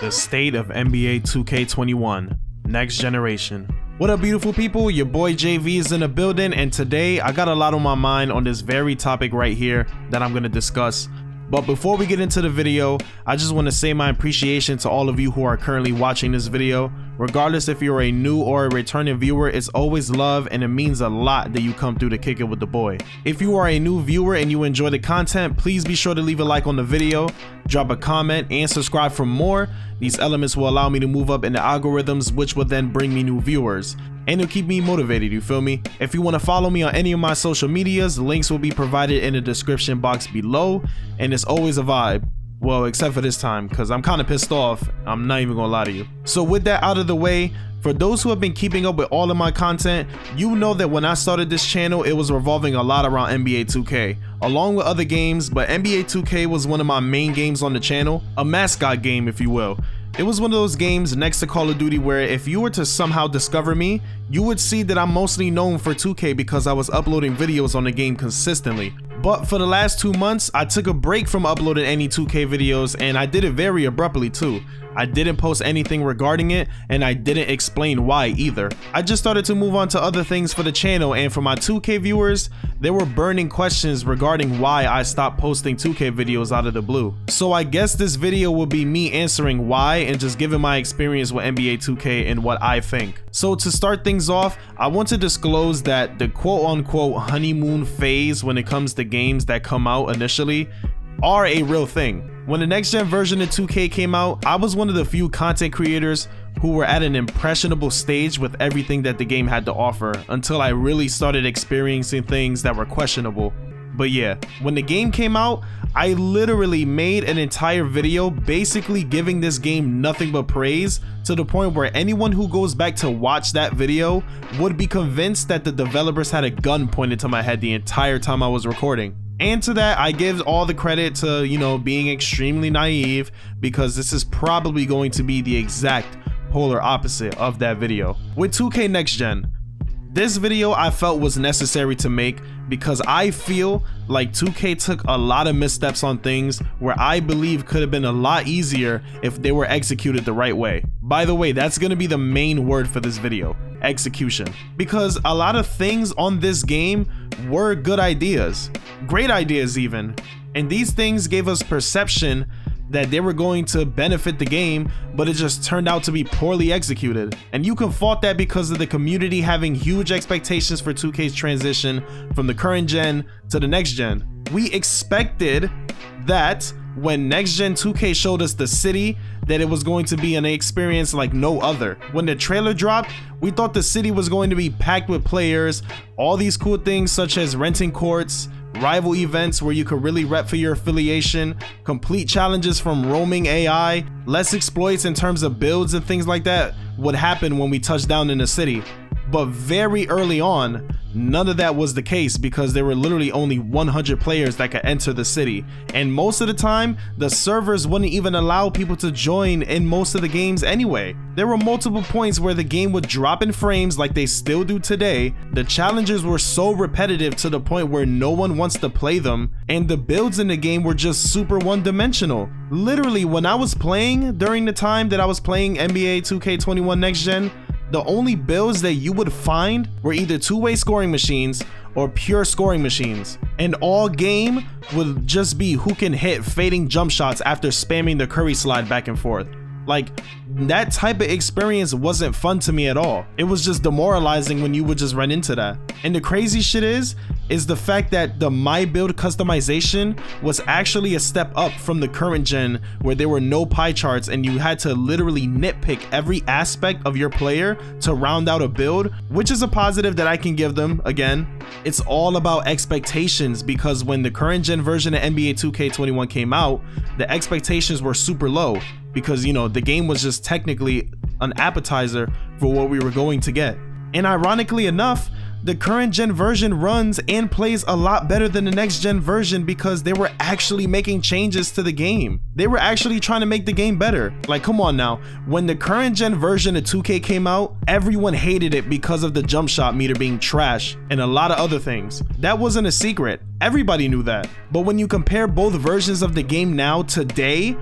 The state of NBA 2K21, next generation. What up, beautiful people? Your boy JV is in the building, and today I got a lot on my mind on this very topic right here that I'm going to discuss. But before we get into the video, I just want to say my appreciation to all of you who are currently watching this video. Regardless if you're a new or a returning viewer, it's always love and it means a lot that you come through to kick it with the boy. If you are a new viewer and you enjoy the content, please be sure to leave a like on the video, drop a comment, and subscribe for more. These elements will allow me to move up in the algorithms, which will then bring me new viewers. And it'll keep me motivated, you feel me? If you want to follow me on any of my social medias, links will be provided in the description box below. And it's always a vibe. Well, except for this time, because I'm kind of pissed off. I'm not even gonna lie to you. So with that out of the way, for those who have been keeping up with all of my content, you know that when I started this channel, it was revolving a lot around NBA 2K, along with other games, but NBA 2K was one of my main games on the channel, a mascot game if you will. It was one of those games next to Call of Duty where if you were to somehow discover me, you would see that I'm mostly known for 2K because I was uploading videos on the game consistently. But for the last 2 months, I took a break from uploading any 2K videos, and I did it very abruptly too. I didn't post anything regarding it, and I didn't explain why either. I just started to move on to other things for the channel, and for my 2K viewers, there were burning questions regarding why I stopped posting 2K videos out of the blue. So I guess this video will be me answering why and just giving my experience with NBA 2K and what I think. So to start things off, I want to disclose that the quote-unquote honeymoon phase when it comes to games that come out initially are a real thing. When the next gen version of 2K came out, I was one of the few content creators who were at an impressionable stage with everything that the game had to offer until I really started experiencing things that were questionable. But yeah, when the game came out, I literally made an entire video basically giving this game nothing but praise, to the point where anyone who goes back to watch that video would be convinced that the developers had a gun pointed to my head the entire time I was recording. And to that, I give all the credit to, you know, being extremely naive, because this is probably going to be the exact polar opposite of that video. With 2K Next Gen, this video I felt was necessary to make because I feel like 2K took a lot of missteps on things where I believe could have been a lot easier if they were executed the right way. By the way, that's going to be the main word for this video: execution. Because a lot of things on this game were good ideas, great ideas even, and these things gave us perception that they were going to benefit the game, but it just turned out to be poorly executed. And you can fault that because of the community having huge expectations for 2K's transition from the current gen to the next gen. We expected that when next gen 2K showed us the city, that it was going to be an experience like no other. When the trailer dropped, we thought the city was going to be packed with players, all these cool things such as renting courts, rival events where you could really rep for your affiliation, complete challenges from roaming AI, less exploits in terms of builds and things like that would happen when we touched down in the city. But very early on, none of that was the case because there were literally only 100 players that could enter the city, and most of the time the servers wouldn't even allow people to join in most of the games anyway. There were multiple points where the game would drop in frames like they still do today. The challenges were so repetitive to the point where no one wants to play them, and the builds in the game were just super one-dimensional. Literally, when I was playing during the time that I was playing NBA 2K21 Next Gen, the only builds that you would find were either two-way scoring machines or pure scoring machines. And all game would just be who can hit fading jump shots after spamming the Curry slide back and forth. Like, that type of experience wasn't fun to me at all. It was just demoralizing when you would just run into that. And the crazy shit is the fact that the My Build customization was actually a step up from the current gen, where there were no pie charts and you had to literally nitpick every aspect of your player to round out a build, which is a positive that I can give them. Again, it's all about expectations, because when the current gen version of NBA 2K21 came out, the expectations were super low because, you know, the game was just technically an appetizer for what we were going to get. And ironically enough, the current gen version runs and plays a lot better than the next gen version because they were actually making changes to the game. They were actually trying to make the game better. Like, come on now, when the current gen version of 2K came out, everyone hated it because of the jump shot meter being trash and a lot of other things. That wasn't a secret. Everybody knew that. But when you compare both versions of the game now today,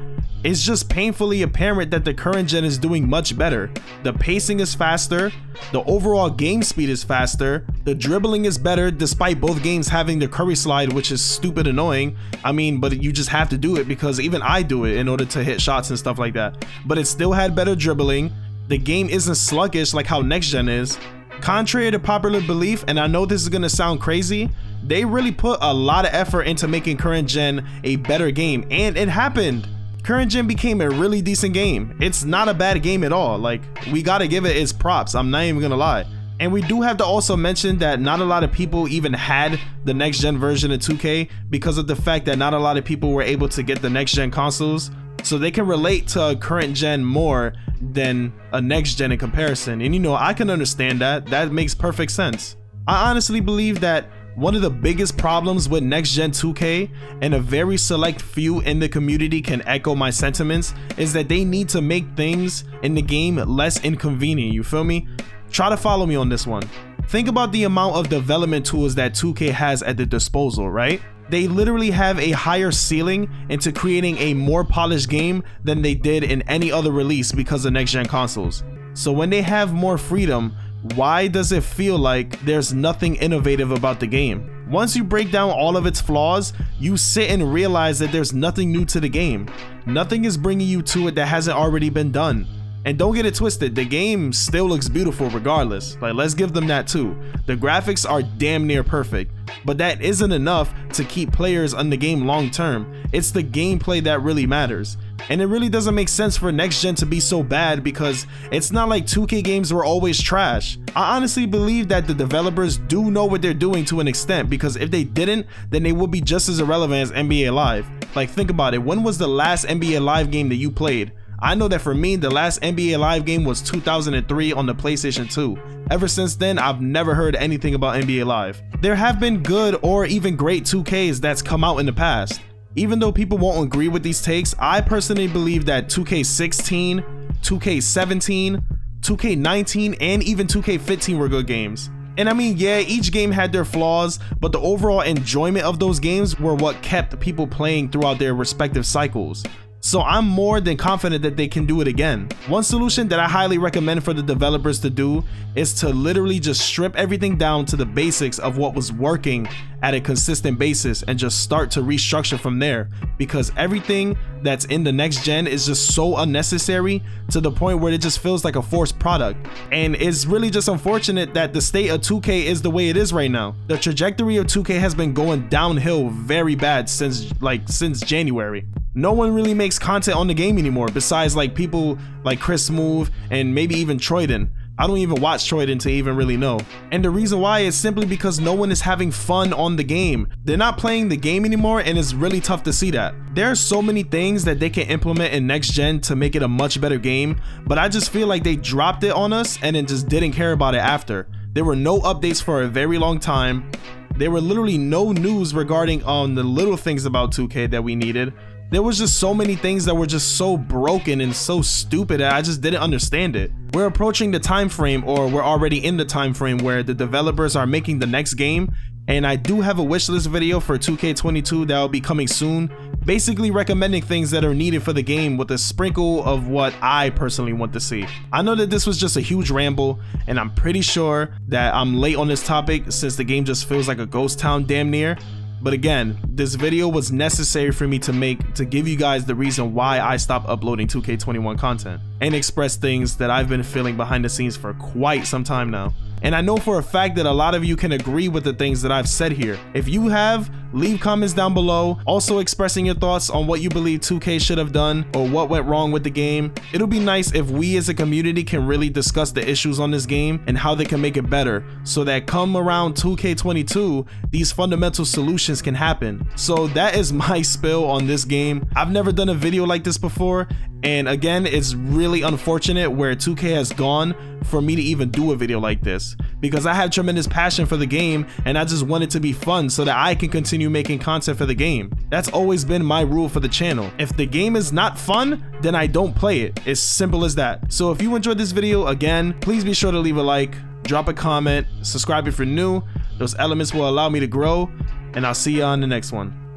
It's just painfully apparent that the current gen is doing much better. The pacing is faster, the overall game speed is faster, the dribbling is better despite both games having the curry slide, which is stupid annoying. I mean, but you just have to do it because even I do it in order to hit shots and stuff like that. But it still had better dribbling. The game isn't sluggish like how next gen is. Contrary to popular belief, and I know this is gonna sound crazy, they really put a lot of effort into making current gen a better game, and it happened. Current gen became a really decent game. It's not a bad game at all. Like, we gotta give it its props, I'm not even gonna lie. And we do have to also mention that not a lot of people even had the next gen version of 2K because of the fact that not a lot of people were able to get the next gen consoles, so they can relate to a current gen more than a next gen in comparison. And you know, I can understand that makes perfect sense. I honestly believe that one of the biggest problems with next gen 2K, and a very select few in the community can echo my sentiments, is that they need to make things in the game less inconvenient, you feel me? Try to follow me on this one. Think about the amount of development tools that 2K has at their disposal, right? They literally have a higher ceiling into creating a more polished game than they did in any other release because of next gen consoles. So when they have more freedom, why does it feel like there's nothing innovative about the game? Once you break down all of its flaws, you sit and realize that there's nothing new to the game. Nothing is bringing you to it that hasn't already been done. And don't get it twisted, the game still looks beautiful regardless. Like, let's give them that too. The graphics are damn near perfect, but that isn't enough to keep players on the game long term. It's the gameplay that really matters. And it really doesn't make sense for next gen to be so bad because it's not like 2K games were always trash. I honestly believe that the developers do know what they're doing to an extent, because if they didn't, then they would be just as irrelevant as NBA Live. Like, think about it, when was the last NBA Live game that you played? I know that for me, the last NBA Live game was 2003 on the PlayStation 2. Ever since then, I've never heard anything about NBA Live. There have been good or even great 2Ks that's come out in the past. Even though people won't agree with these takes, I personally believe that 2K16, 2K17, 2K19, and even 2K15 were good games. And I mean, yeah, each game had their flaws, but the overall enjoyment of those games were what kept people playing throughout their respective cycles. So I'm more than confident that they can do it again. One solution that I highly recommend for the developers to do is to literally just strip everything down to the basics of what was working at a consistent basis and just start to restructure from there, because everything that's in the next gen is just so unnecessary to the point where it just feels like a forced product. And it's really just unfortunate that the state of 2K is the way it is right now. The trajectory of 2K has been going downhill very bad since January. No one really makes content on the game anymore besides like people like Chris Smooth and maybe even Troyden. I don't even watch Troyden to even really know. And the reason why is simply because no one is having fun on the game. They're not playing the game anymore, and it's really tough to see that. There are so many things that they can implement in next gen to make it a much better game, but I just feel like they dropped it on us and then just didn't care about it after. There were no updates for a very long time. There were literally no news regarding the little things about 2K that we needed. There was just so many things that were just so broken and so stupid that I just didn't understand it. We're approaching the time frame, or we're already in the time frame where the developers are making the next game, and I do have a wishlist video for 2K22 that will be coming soon, basically recommending things that are needed for the game with a sprinkle of what I personally want to see. I know that this was just a huge ramble, and I'm pretty sure that I'm late on this topic since the game just feels like a ghost town damn near. But again, this video was necessary for me to make to give you guys the reason why I stopped uploading 2K21 content and express things that I've been feeling behind the scenes for quite some time now. And I know for a fact that a lot of you can agree with the things that I've said here. If you have, leave comments down below, also expressing your thoughts on what you believe 2K should have done or what went wrong with the game. It'll be nice if we as a community can really discuss the issues on this game and how they can make it better, so that come around 2K22, these fundamental solutions can happen. So that is my spill on this game. I've never done a video like this before, and again, it's really unfortunate where 2K has gone for me to even do a video like this, because I have tremendous passion for the game and I just want it to be fun so that I can continue making content for the game. That's always been my rule for the channel. If the game is not fun, then I don't play it. It's simple as that. So if you enjoyed this video, again, please be sure to leave a like, drop a comment, subscribe if you're new. Those elements will allow me to grow, and I'll see you on the next one.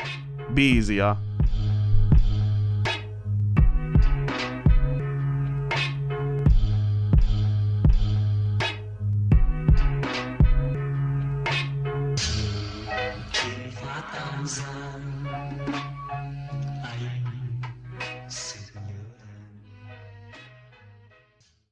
Be easy, y'all.